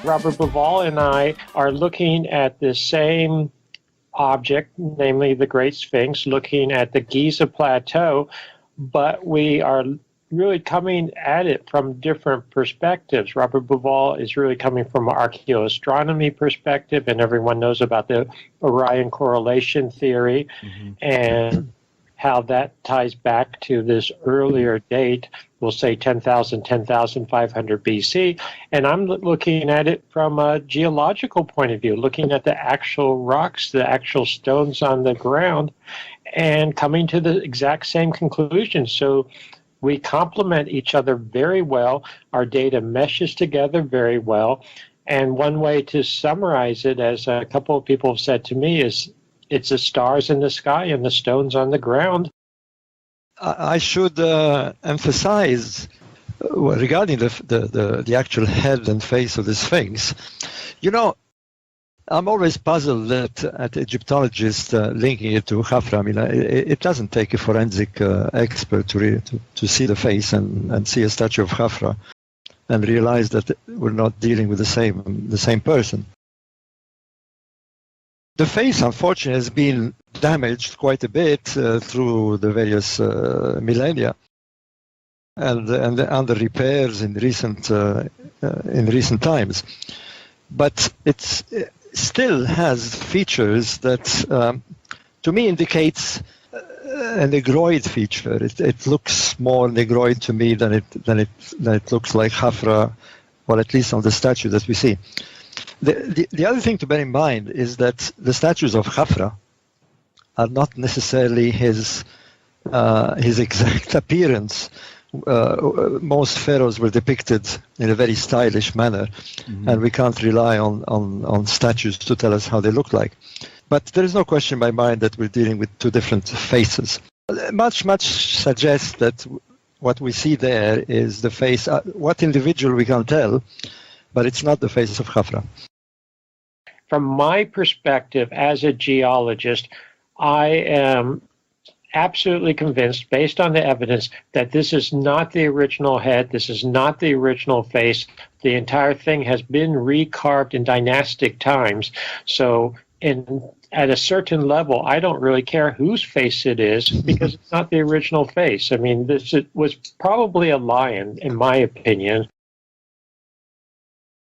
Robert Bauval and I are looking at the same object, namely the Great Sphinx, looking at the Giza Plateau, but we are really coming at it from different perspectives. Robert Bauval is really coming from an archaeo-astronomy perspective, and everyone knows about the Orion correlation theory and how that ties back to this earlier date, we'll say 10,500 BC. And I'm looking at it from a geological point of view, looking at the actual rocks, the actual stones on the ground, and coming to the exact same conclusion. So we complement each other very well. Our data meshes together very well. And one way to summarize it, as a couple of people have said to me, is it's the stars in the sky and the stones on the ground. I should emphasize regarding the actual head and face of the Sphinx. You know, I'm always puzzled that at Egyptologists linking it to Khafra. I mean, it doesn't take a forensic expert to see the face and see a statue of Khafra and realize that we're not dealing with the same person. The face, unfortunately, has been damaged quite a bit through the various millennia, and under repairs in recent times. But it still has features that, to me, indicates a negroid feature. It looks more negroid to me than it looks like Khafra, or at least on the statue that we see. The other thing to bear in mind is that the statues of Khafra are not necessarily his exact appearance. Most pharaohs were depicted in a very stylish manner, and we can't rely on statues to tell us how they look like. But there is no question in my mind that we're dealing with two different faces. Much suggests that what we see there is the face. What individual we can tell, but it's not the face of Khafra. From my perspective as a geologist, I am absolutely convinced, based on the evidence, that this is not the original head, this is not the original face. The entire thing has been recarved in dynastic times. So at a certain level, I don't really care whose face it is, because it's not the original face. I mean, it was probably a lion, in my opinion.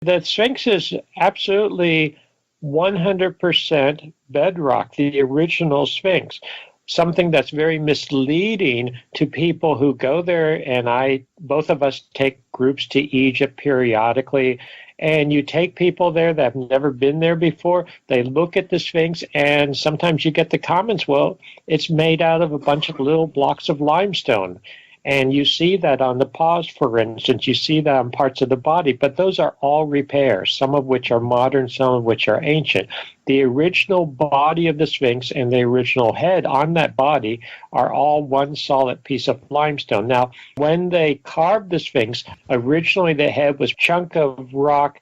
The Sphinx is absolutely 100% bedrock, the original Sphinx. Something that's very misleading to people who go there, and both of us take groups to Egypt periodically, and you take people there that have never been there before, they look at the Sphinx, and sometimes you get the comments, well, it's made out of a bunch of little blocks of limestone. And you see that on the paws, for instance, you see that on parts of the body, but those are all repairs, some of which are modern, some of which are ancient. The original body of the Sphinx and the original head on that body are all one solid piece of limestone. Now, when they carved the Sphinx, originally the head was a chunk of rock,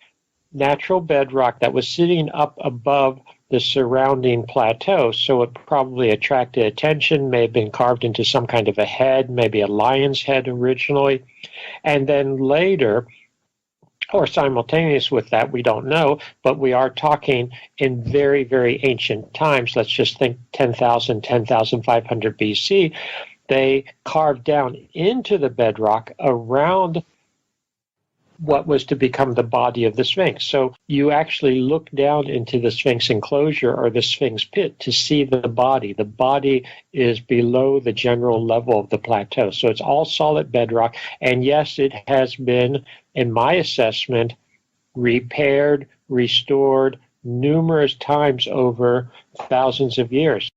natural bedrock, that was sitting up above the surrounding plateau, so it probably attracted attention, may have been carved into some kind of a head, maybe a lion's head originally, and then later, or simultaneous with that, we don't know, but we are talking in very, very ancient times. Let's just think 10,500 BC, they carved down into the bedrock around what was to become the body of the Sphinx. So you actually look down into the Sphinx enclosure or the Sphinx pit to see the body. The body is below the general level of the plateau. So it's all solid bedrock. And yes, it has been, in my assessment, repaired, restored numerous times over thousands of years.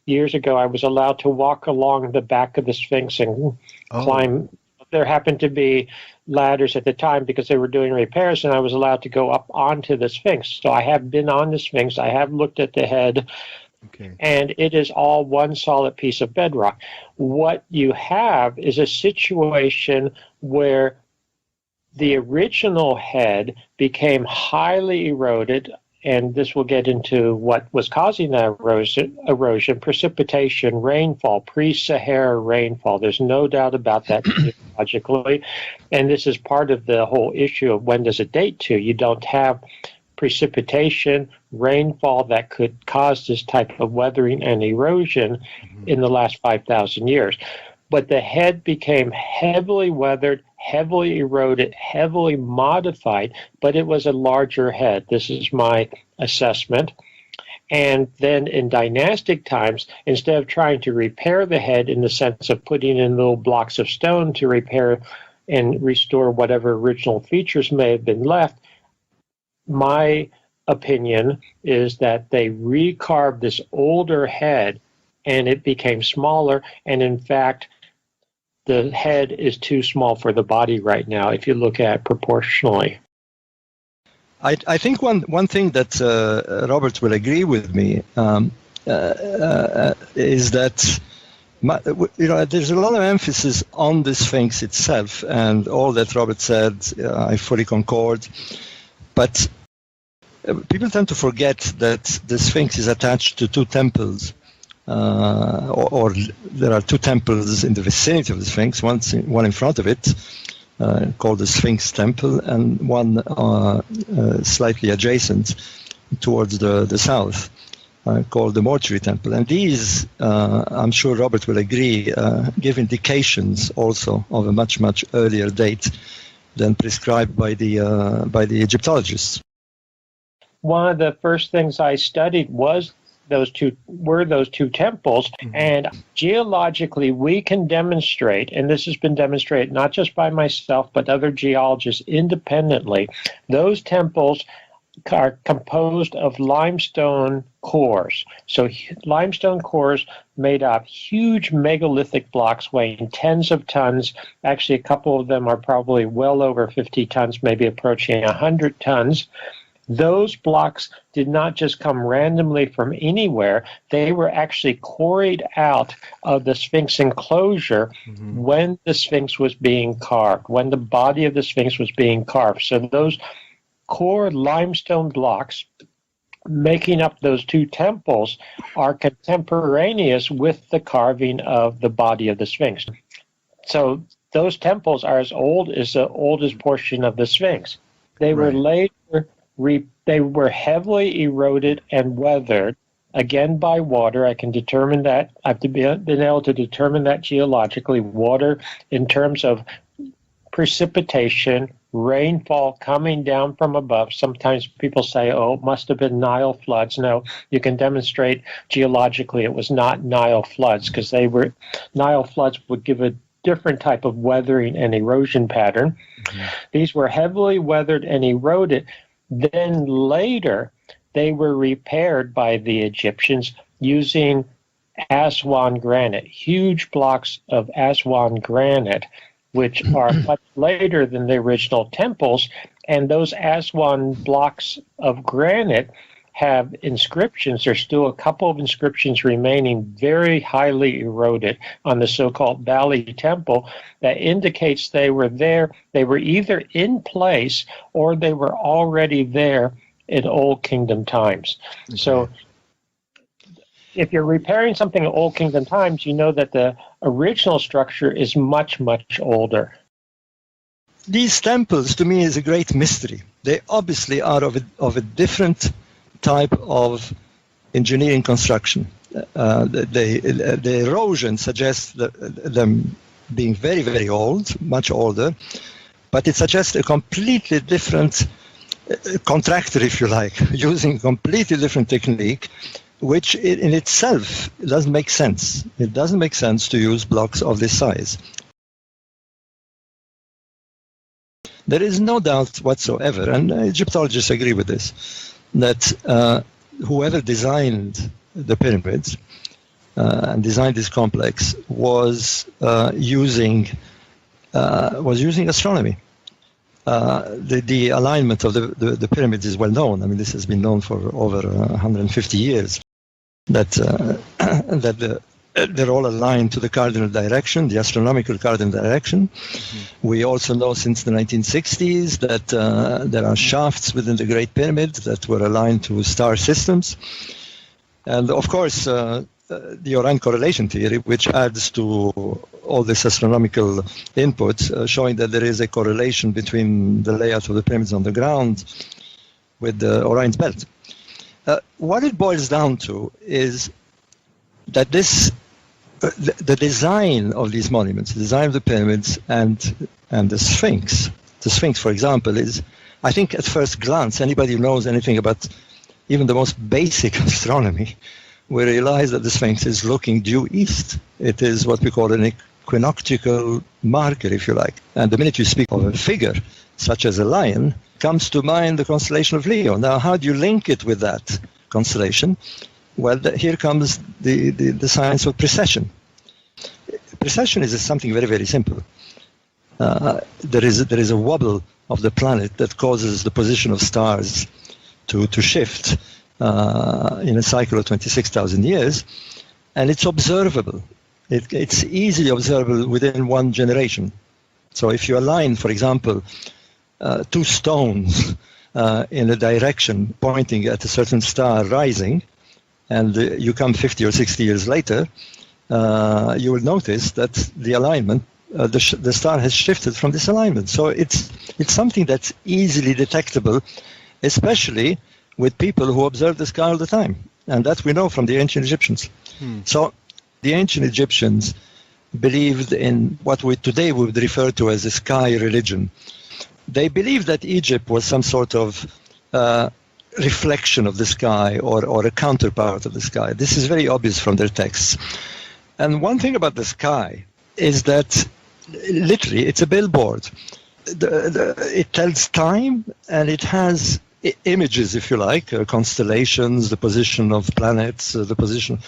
Years ago, I was allowed to walk along the back of the Sphinx and climb. There happened to be ladders at the time because they were doing repairs, and I was allowed to go up onto the Sphinx. So I have been on the Sphinx. I have looked at the head, and it is all one solid piece of bedrock. What you have is a situation where the original head became highly eroded and this will get into what was causing that erosion, precipitation, rainfall, pre-Sahara rainfall. There's no doubt about that geologically, and this is part of the whole issue of when does it date to. You don't have precipitation, rainfall that could cause this type of weathering and erosion in the last 5,000 years. But the head became heavily weathered, heavily eroded, heavily modified, but it was a larger head. This is my assessment. And then in dynastic times, instead of trying to repair the head in the sense of putting in little blocks of stone to repair and restore whatever original features may have been left, my opinion is that they recarved this older head and it became smaller. And in fact, the head is too small for the body right now if you look at it proportionally. I think one thing that Robert will agree with me is that there's a lot of emphasis on the Sphinx itself, and all that Robert said, I fully concord. But people tend to forget that the Sphinx is attached to two temples, or there are two temples in the vicinity of the Sphinx, one in front of it, called the Sphinx Temple, and one slightly adjacent towards the south, called the Mortuary Temple. And these, I'm sure Robert will agree, give indications also of a much, much earlier date than prescribed by the Egyptologists. One of the first things I studied was those two temples, and geologically we can demonstrate, and this has been demonstrated not just by myself but other geologists independently, those temples are composed of limestone cores. So limestone cores made up huge megalithic blocks weighing tens of tons. Actually, a couple of them are probably well over 50 tons, maybe approaching 100 tons. Those blocks did not just come randomly from anywhere. They were actually quarried out of the Sphinx enclosure when the Sphinx was being carved, when the body of the Sphinx was being carved. So those core limestone blocks making up those two temples are contemporaneous with the carving of the body of the Sphinx. So those temples are as old as the oldest portion of the Sphinx. They were later they were heavily eroded and weathered, again by water. I can determine that. I've been able to determine that geologically. Water in terms of precipitation, rainfall coming down from above. Sometimes people say, oh, it must have been Nile floods. No, you can demonstrate geologically it was not Nile floods, because Nile floods would give a different type of weathering and erosion pattern. These were heavily weathered and eroded. Then later, they were repaired by the Egyptians using Aswan granite, huge blocks of Aswan granite, which are much later than the original temples. And those Aswan blocks of granite have inscriptions. There's still a couple of inscriptions remaining, very highly eroded, on the so-called Valley Temple that indicates they were there. They were either in place or they were already there in Old Kingdom times. So if you're repairing something in Old Kingdom times, you know that the original structure is much, much older. These temples, to me, is a great mystery. They obviously are of a different type of engineering construction. The erosion suggests them being very, very old, much older, but it suggests a completely different contractor, if you like, using a completely different technique, which in itself doesn't make sense. It doesn't make sense to use blocks of this size. There is no doubt whatsoever, and Egyptologists agree with this, that whoever designed the pyramids and designed this complex was using astronomy. The alignment of the pyramids is well known. I mean, this has been known for over 150 years. That they're all aligned to the cardinal direction, the astronomical cardinal direction. We also know since the 1960s that there are shafts within the Great Pyramid that were aligned to star systems. And of course, the Orion correlation theory, which adds to all this astronomical input, showing that there is a correlation between the layout of the pyramids on the ground with the Orion's belt. What it boils down to is that the design of these monuments, the design of the pyramids and the Sphinx. The Sphinx, for example, is, I think at first glance, anybody who knows anything about even the most basic astronomy will realize that the Sphinx is looking due east. It is what we call an equinoctial marker, if you like. And the minute you speak of a figure, such as a lion, comes to mind the constellation of Leo. Now, how do you link it with that constellation? Well, here comes the science of precession. Precession is something very, very simple. There is a wobble of the planet that causes the position of stars to shift in a cycle of 26,000 years, and it's observable. It's easily observable within one generation. So if you align, for example, two stones in a direction pointing at a certain star rising, and you come 50 or 60 years later, you will notice that the alignment, the star has shifted from this alignment. So it's something that's easily detectable, especially with people who observe the sky all the time. And that we know from the ancient Egyptians. So the ancient Egyptians believed in what we today would refer to as a sky religion. They believed that Egypt was some sort of reflection of the sky or a counterpart of the sky. This is very obvious from their texts. And one thing about the sky is that literally it's a billboard. It tells time, and it has images, if you like, constellations, the position of planets, the position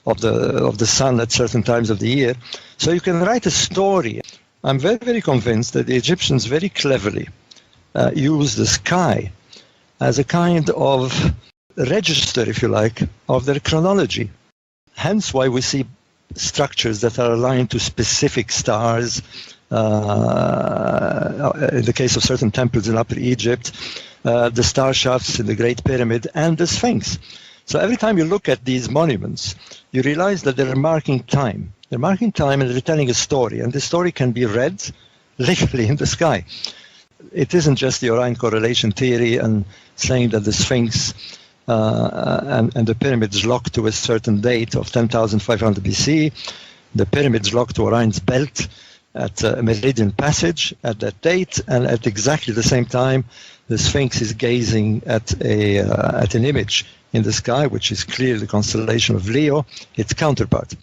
of the sun at certain times of the year. So you can write a story. I'm very, very convinced that the Egyptians very cleverly used the sky as a kind of register, if you like, of their chronology. Hence why we see structures that are aligned to specific stars. In the case of certain temples in Upper Egypt, the star shafts in the Great Pyramid, and the Sphinx. So every time you look at these monuments, you realize that they're marking time. They're marking time and they're telling a story, and the story can be read literally in the sky. It isn't just the Orion correlation theory and saying that the Sphinx and the pyramids locked to a certain date of 10,500 BC. The pyramids locked to Orion's belt at a meridian passage at that date, and at exactly the same time, the Sphinx is gazing at an image in the sky, which is clearly the constellation of Leo, its counterpart.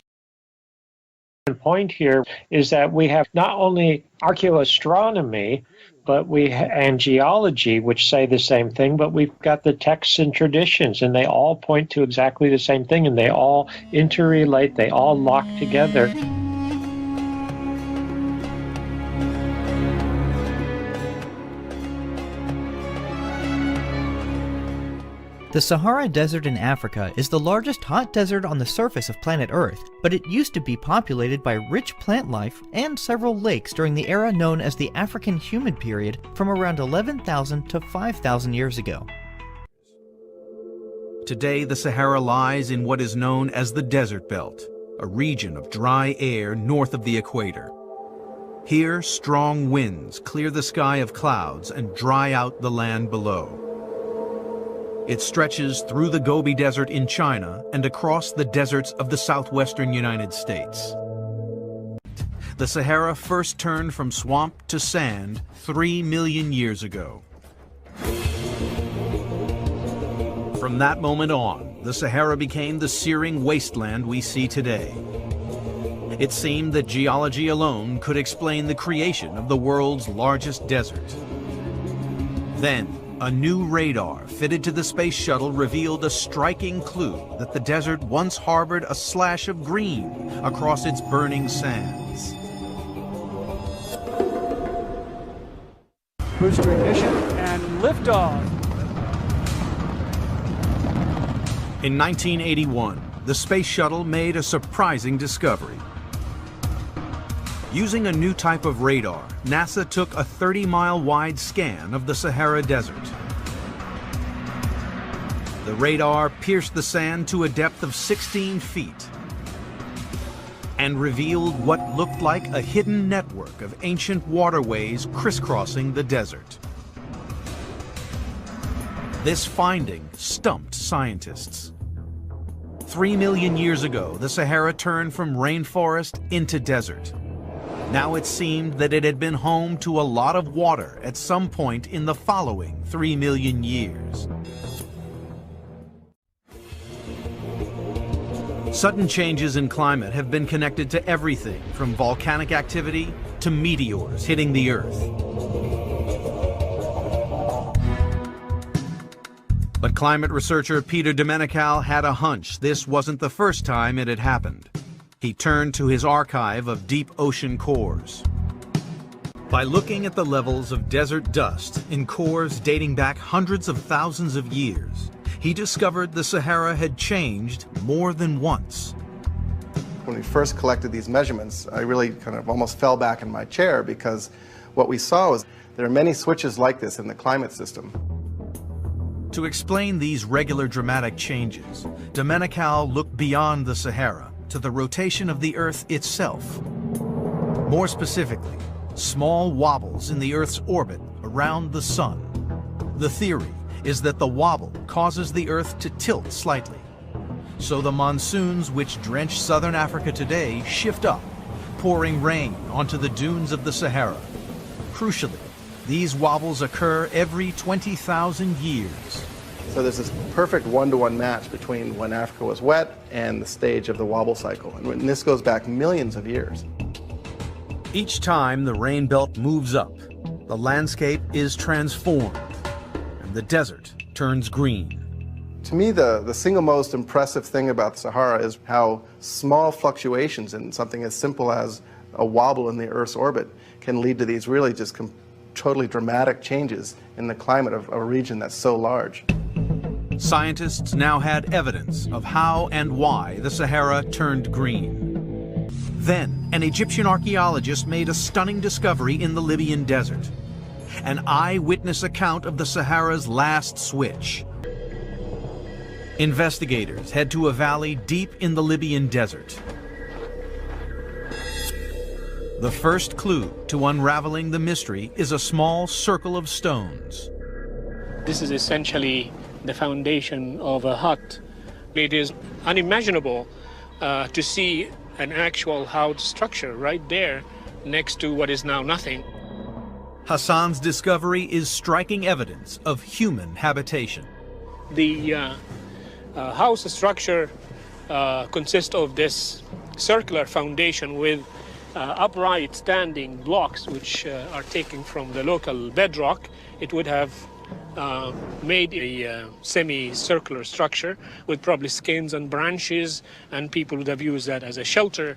The point here is that we have not only archaeo-astronomy, but and geology, which say the same thing, but we've got the texts and traditions, and they all point to exactly the same thing, and they all interrelate, they all lock together. The Sahara Desert in Africa is the largest hot desert on the surface of planet Earth, but it used to be populated by rich plant life and several lakes during the era known as the African Humid Period from around 11,000 to 5,000 years ago. Today, the Sahara lies in what is known as the Desert Belt, a region of dry air north of the equator. Here, strong winds clear the sky of clouds and dry out the land below. It stretches through the Gobi Desert in China and across the deserts of the southwestern United States. The Sahara first turned from swamp to sand 3 million years ago. From that moment on, the Sahara became the searing wasteland we see today. It seemed that geology alone could explain the creation of the world's largest desert. Then, a new radar fitted to the space shuttle revealed a striking clue that the desert once harbored a slash of green across its burning sands. Booster ignition and liftoff. In 1981, the space shuttle made a surprising discovery. Using a new type of radar, NASA took a 30-mile wide scan of the Sahara Desert. The radar pierced the sand to a depth of 16 feet and revealed what looked like a hidden network of ancient waterways crisscrossing the desert. This finding stumped scientists. 3 million years ago, the Sahara turned from rainforest into desert. Now it seemed that it had been home to a lot of water at some point in the following 3 million years. Sudden changes in climate have been connected to everything from volcanic activity to meteors hitting the Earth. But climate researcher Peter Domenical had a hunch this wasn't the first time it had happened. He turned to his archive of deep ocean cores. By looking at the levels of desert dust in cores dating back hundreds of thousands of years, he discovered the Sahara had changed more than once. When we first collected these measurements, I really kind of almost fell back in my chair because what we saw was there are many switches like this in the climate system. To explain these regular dramatic changes, Domenical looked beyond the Sahara to the rotation of the Earth itself. More specifically, small wobbles in the Earth's orbit around the Sun. The theory is that the wobble causes the Earth to tilt slightly. So the monsoons which drench southern Africa today shift up, pouring rain onto the dunes of the Sahara. Crucially, these wobbles occur every 20,000 years. So there's this perfect one-to-one match between when Africa was wet and the stage of the wobble cycle. And this goes back millions of years. Each time the rain belt moves up, the landscape is transformed, and the desert turns green. To me, the single most impressive thing about the Sahara is how small fluctuations in something as simple as a wobble in the Earth's orbit can lead to these really just totally dramatic changes in the climate of a region that's so large. Scientists now had evidence of how and why the Sahara turned green. Then, an Egyptian archaeologist made a stunning discovery in the Libyan desert. An eyewitness account of the Sahara's last switch. Investigators head to a valley deep in the Libyan desert. The first clue to unraveling the mystery is a small circle of stones. This is essentially the foundation of a hut. It is unimaginable to see an actual house structure right there next to what is now nothing. Hassan's discovery is striking evidence of human habitation. The house structure consists of this circular foundation with upright standing blocks which are taken from the local bedrock. It would have made a semi-circular structure with probably skins and branches, and people would have used that as a shelter.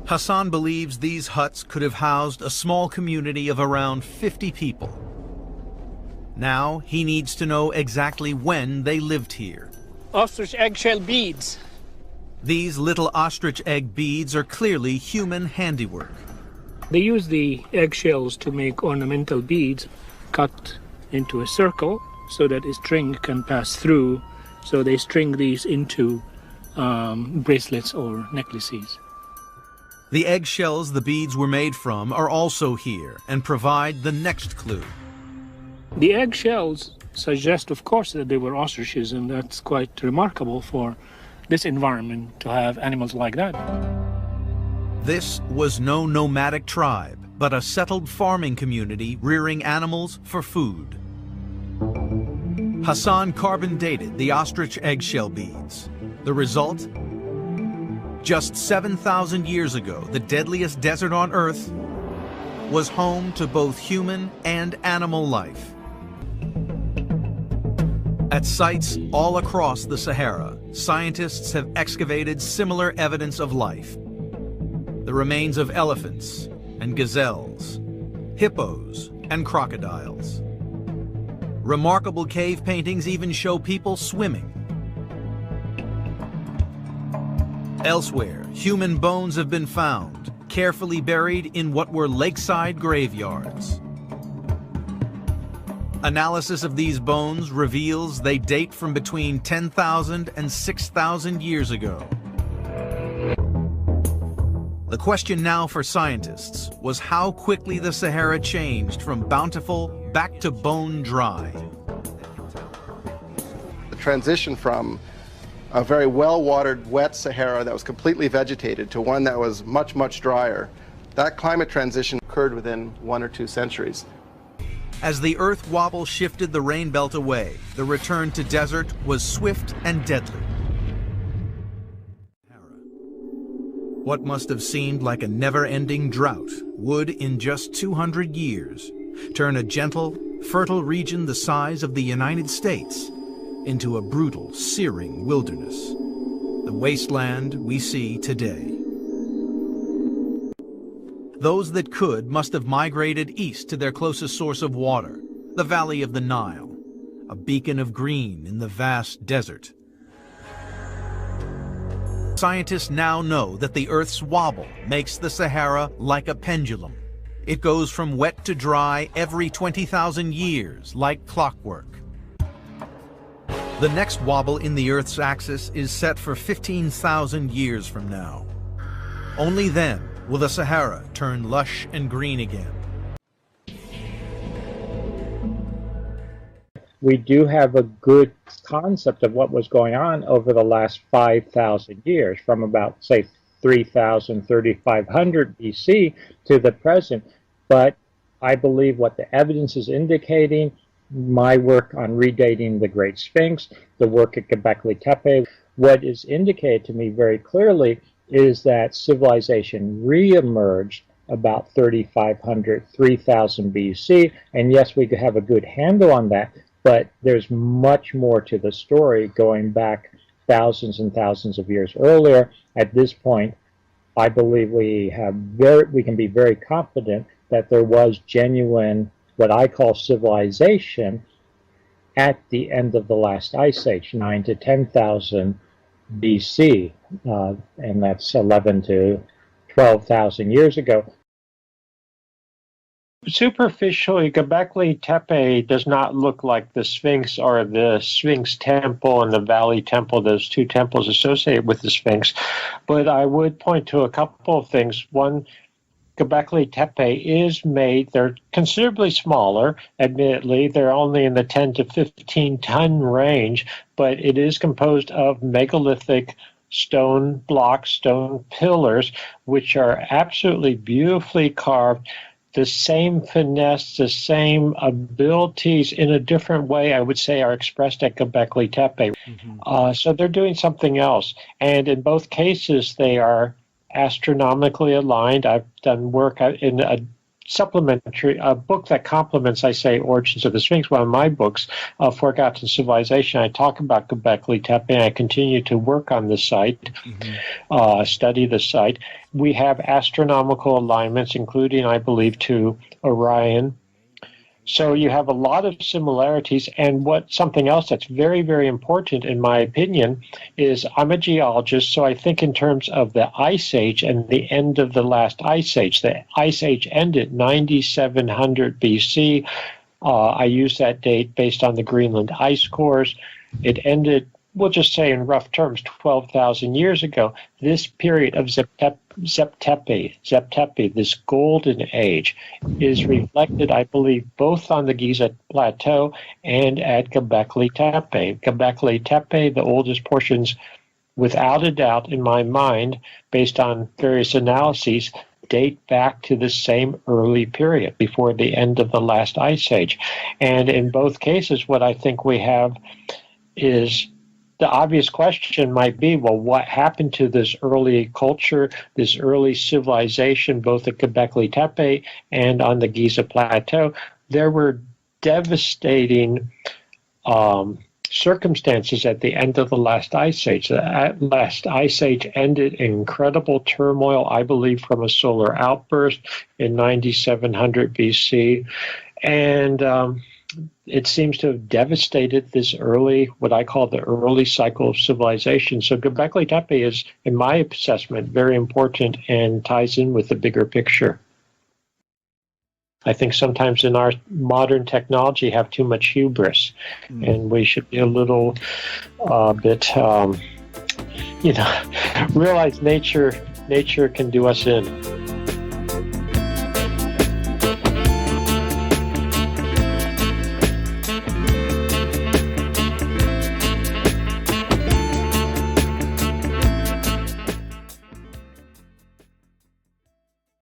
Hassan believes these huts could have housed a small community of around 50 people. Now he needs to know exactly when they lived here. Ostrich eggshell beads. These little ostrich egg beads are clearly human handiwork. They use the eggshells to make ornamental beads cut into a circle so that a string can pass through. So they string these into bracelets or necklaces. The eggshells the beads were made from are also here and provide the next clue. The eggshells suggest, of course, that they were ostriches, and that's quite remarkable for this environment to have animals like that. This was no nomadic tribe, but a settled farming community rearing animals for food. Hassan carbon dated the ostrich eggshell beads. The result? Just 7,000 years ago, the deadliest desert on Earth was home to both human and animal life. At sites all across the Sahara, scientists have excavated similar evidence of life. The remains of elephants and gazelles, hippos and crocodiles. Remarkable cave paintings even show people swimming. Elsewhere, human bones have been found, carefully buried in what were lakeside graveyards. Analysis of these bones reveals they date from between 10,000 and 6,000 years ago. The question now for scientists was how quickly the Sahara changed from bountiful back to bone dry. The transition from a very well-watered, wet Sahara that was completely vegetated to one that was much, much drier, that climate transition occurred within 1 or 2 centuries. As the Earth wobble shifted the rain belt away, the return to desert was swift and deadly. What must have seemed like a never-ending drought would, in just 200 years, turn a gentle, fertile region the size of the United States into a brutal, searing wilderness, the wasteland we see today. Those that could must have migrated east to their closest source of water, the valley of the Nile, a beacon of green in the vast desert. Scientists now know that the Earth's wobble makes the Sahara like a pendulum. It goes from wet to dry every 20,000 years, like clockwork. The next wobble in the Earth's axis is set for 15,000 years from now. Only then will the Sahara turn lush and green again. We do have a good concept of what was going on over the last 5,000 years, from about, say, 3,000, 3,500 BC to the present. But I believe what the evidence is indicating, my work on redating the Great Sphinx, the work at Göbekli Tepe, what is indicated to me very clearly is that civilization re-emerged about 3,500, 3,000 BC. And yes, we could have a good handle on that, but there's much more to the story going back thousands and thousands of years earlier. At this point, I believe we can be very confident that there was genuine, what I call civilization, at the end of the last ice age, 9 to 10,000 BC, and that's 11 to 12,000 years ago. Superficially, Göbekli Tepe does not look like the Sphinx or the Sphinx Temple and the Valley Temple, those two temples associated with the Sphinx. But I would point to a couple of things. One, Göbekli Tepe is made, they're considerably smaller, admittedly. They're only in the 10 to 15 ton range, but it is composed of megalithic stone blocks, stone pillars, which are absolutely beautifully carved. The same finesse, the same abilities in a different way, I would say, are expressed at Göbekli Tepe. So they're doing something else. And in both cases, they are astronomically aligned. I've done work in a supplementary, a book that complements, I say, Origins of the Sphinx, one of my books, Forgotten Civilization. I talk about Göbekli Tepe, and I continue to work on the site, study the site. We have astronomical alignments, including, I believe, to Orion. So you have a lot of similarities, and something else that's very, very important, in my opinion, is I'm a geologist, so I think in terms of the Ice Age and the end of the last Ice Age. The Ice Age ended 9,700 BC. I use that date based on the Greenland ice cores. It ended, we'll just say in rough terms, 12,000 years ago. This period of Zeptepi, this golden age, is reflected, I believe, both on the Giza Plateau and at Göbekli Tepe. Göbekli Tepe, the oldest portions, without a doubt, in my mind, based on various analyses, date back to the same early period, before the end of the last ice age. And in both cases, what I think we have is, the obvious question might be, well, what happened to this early culture, this early civilization, both at Göbekli Tepe and on the Giza Plateau? There were devastating circumstances at the end of the last ice age. The last ice age ended in incredible turmoil, I believe, from a solar outburst in 9,700 BC. And it seems to have devastated this early, what I call the early cycle of civilization. So Göbekli Tepe is, in my assessment, very important and ties in with the bigger picture. I think sometimes in our modern technology have too much hubris, and we should be a little bit, realize nature can do us in.